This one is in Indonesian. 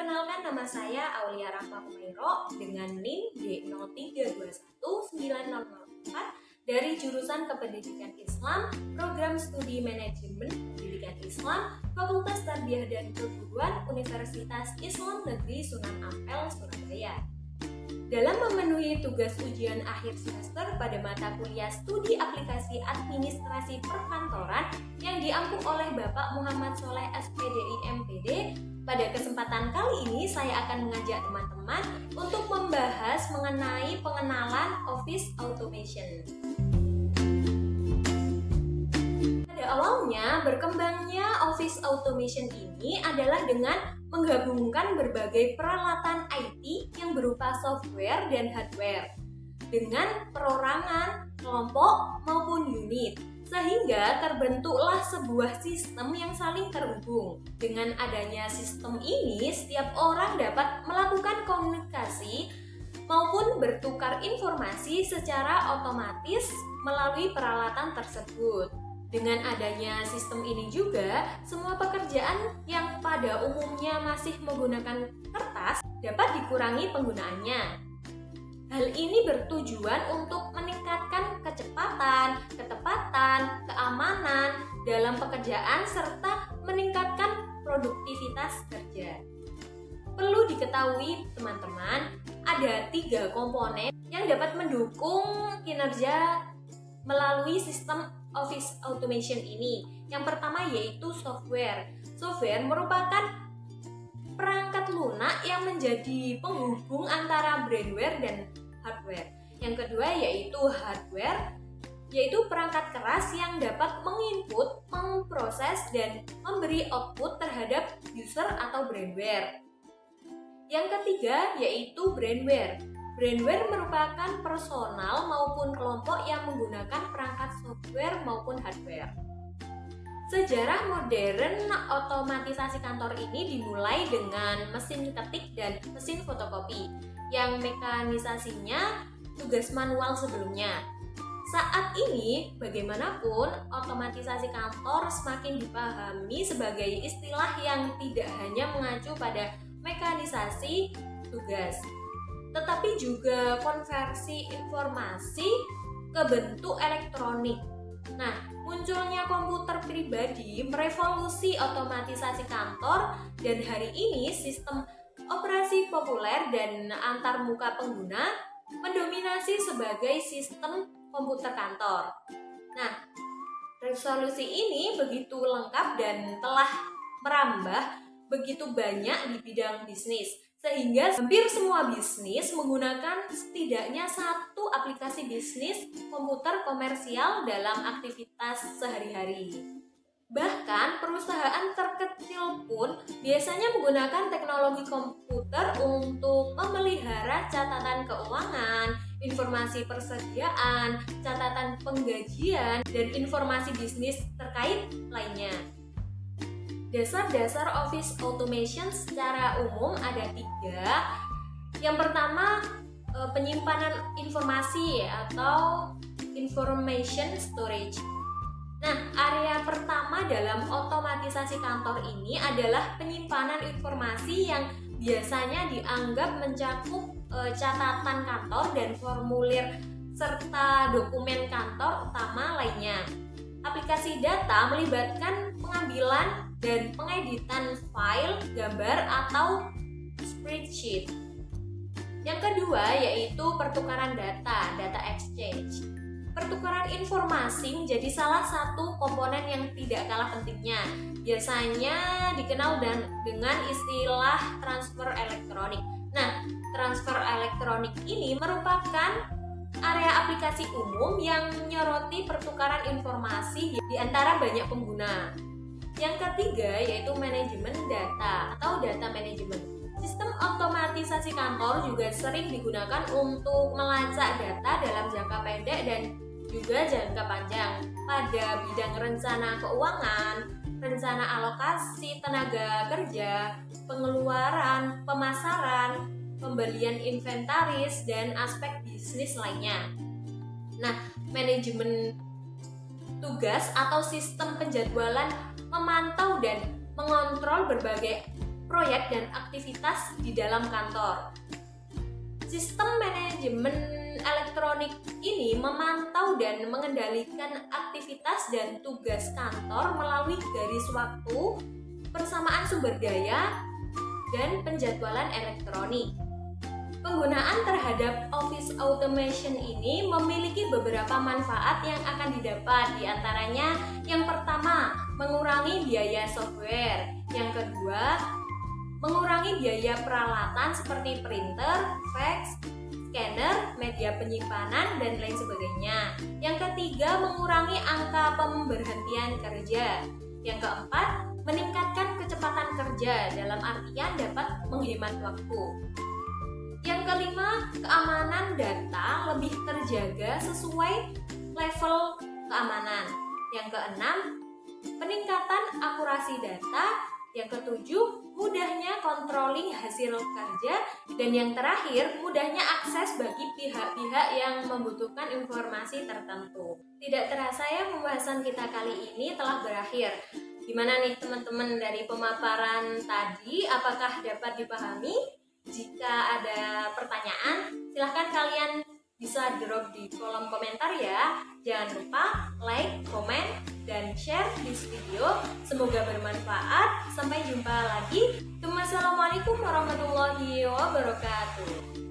Perkenalkan, nama saya Aulia Rahma Humairo dengan NIM D03219004 dari jurusan Kependidikan Islam, Program Studi Manajemen Pendidikan Islam, Fakultas Tarbiyah dan Keguruan Universitas Islam Negeri Sunan Ampel, Surabaya. Dalam memenuhi tugas ujian akhir semester pada mata kuliah Studi Aplikasi Administrasi Perkantoran yang diampu oleh Bapak Muhammad Soleh SPDI MPD, pada kesempatan kali ini saya akan mengajak teman-teman untuk membahas mengenai pengenalan Office Automation. Pada awalnya, berkembangnya Office Automation ini adalah dengan menggabungkan berbagai peralatan IT yang berupa software dan hardware dengan perorangan, kelompok maupun unit, sehingga terbentuklah sebuah sistem yang saling terhubung. Dengan adanya sistem ini, setiap orang dapat melakukan komunikasi maupun bertukar informasi secara otomatis melalui peralatan tersebut. Dengan adanya sistem ini juga, semua pekerjaan yang pada umumnya masih menggunakan kertas dapat dikurangi penggunaannya. Hal ini bertujuan untuk meningkatkan kecepatan, ketepatan, keamanan dalam pekerjaan serta meningkatkan produktivitas kerja. Perlu diketahui teman-teman, ada 3 komponen yang dapat mendukung kinerja melalui sistem Office Automation ini. Yang pertama yaitu software. Software merupakan perangkat lunak yang menjadi penghubung antara brainware dan hardware. Yang kedua yaitu hardware, yaitu perangkat keras yang dapat menginput, memproses, dan memberi output terhadap user atau brainware. Yang ketiga yaitu brainware. Brainware merupakan personal maupun kelompok yang menggunakan perangkat software maupun hardware. Sejarah modern otomatisasi kantor ini dimulai dengan mesin ketik dan mesin fotokopi yang mekanisasinya tugas manual sebelumnya. Saat ini, bagaimanapun, otomatisasi kantor semakin dipahami sebagai istilah yang tidak hanya mengacu pada mekanisasi tugas, tetapi juga konversi informasi ke bentuk elektronik. Nah, munculnya komputer pribadi merevolusi otomatisasi kantor, dan hari ini sistem operasi populer dan antarmuka pengguna mendominasi sebagai sistem komputer kantor. Nah, resolusi ini begitu lengkap dan telah merambah begitu banyak di bidang bisnis, sehingga hampir semua bisnis menggunakan setidaknya satu aplikasi bisnis komputer komersial dalam aktivitas sehari-hari. Bahkan perusahaan terkecil pun biasanya menggunakan teknologi komputer untuk memelihara catatan keuangan, informasi persediaan, catatan penggajian, dan informasi bisnis terkait lainnya. Dasar-dasar Office Automation secara umum ada 3. Yang pertama, penyimpanan informasi atau information storage. Nah, area pertama dalam otomatisasi kantor ini adalah penyimpanan informasi yang biasanya dianggap mencakup catatan kantor dan formulir serta dokumen kantor utama lainnya. Aplikasi data melibatkan pengambilan dan pengeditan file, gambar, atau spreadsheet. Yang kedua yaitu pertukaran data exchange. Pertukaran informasi menjadi salah satu komponen yang tidak kalah pentingnya. Biasanya dikenal dengan istilah transfer elektronik. Nah, transfer elektronik ini merupakan area aplikasi umum yang menyoroti pertukaran informasi di antara banyak pengguna. Yang ketiga yaitu manajemen data atau data management. Sistem otomatisasi kantor juga sering digunakan untuk melacak data dalam jangka pendek dan juga jangka panjang pada bidang rencana keuangan, rencana alokasi tenaga kerja, pengeluaran, pemasaran, pembelian inventaris, dan aspek bisnis lainnya. Nah, manajemen tugas atau sistem penjadwalan memantau dan mengontrol berbagai proyek dan aktivitas di dalam kantor. Sistem manajemen elektronik ini memantau dan mengendalikan aktivitas dan tugas kantor melalui garis waktu, persamaan sumber daya, dan penjadwalan elektronik. Penggunaan terhadap Office Automation ini memiliki beberapa manfaat yang akan didapat, di antaranya yang pertama, mengurangi biaya software. Yang kedua, mengurangi biaya peralatan seperti printer, fax, scanner, media penyimpanan, dan lain sebagainya. Yang ketiga, mengurangi angka pemberhentian kerja. Yang keempat, meningkatkan kecepatan kerja, dalam artian dapat menghemat waktu. Yang kelima, keamanan data lebih terjaga sesuai level keamanan. Yang keenam, peningkatan akurasi data. Yang ketujuh, mudahnya controlling hasil kerja. Dan yang terakhir, mudahnya akses bagi pihak-pihak yang membutuhkan informasi tertentu. Tidak terasa ya, pembahasan kita kali ini telah berakhir. Gimana nih teman-teman dari pemaparan tadi? Apakah dapat dipahami? Jika ada pertanyaan, silahkan kalian bisa drop di kolom komentar ya. Jangan lupa like, komen, dan share di video. Semoga bermanfaat. Sampai jumpa lagi. Wassalamualaikum warahmatullahi wabarakatuh.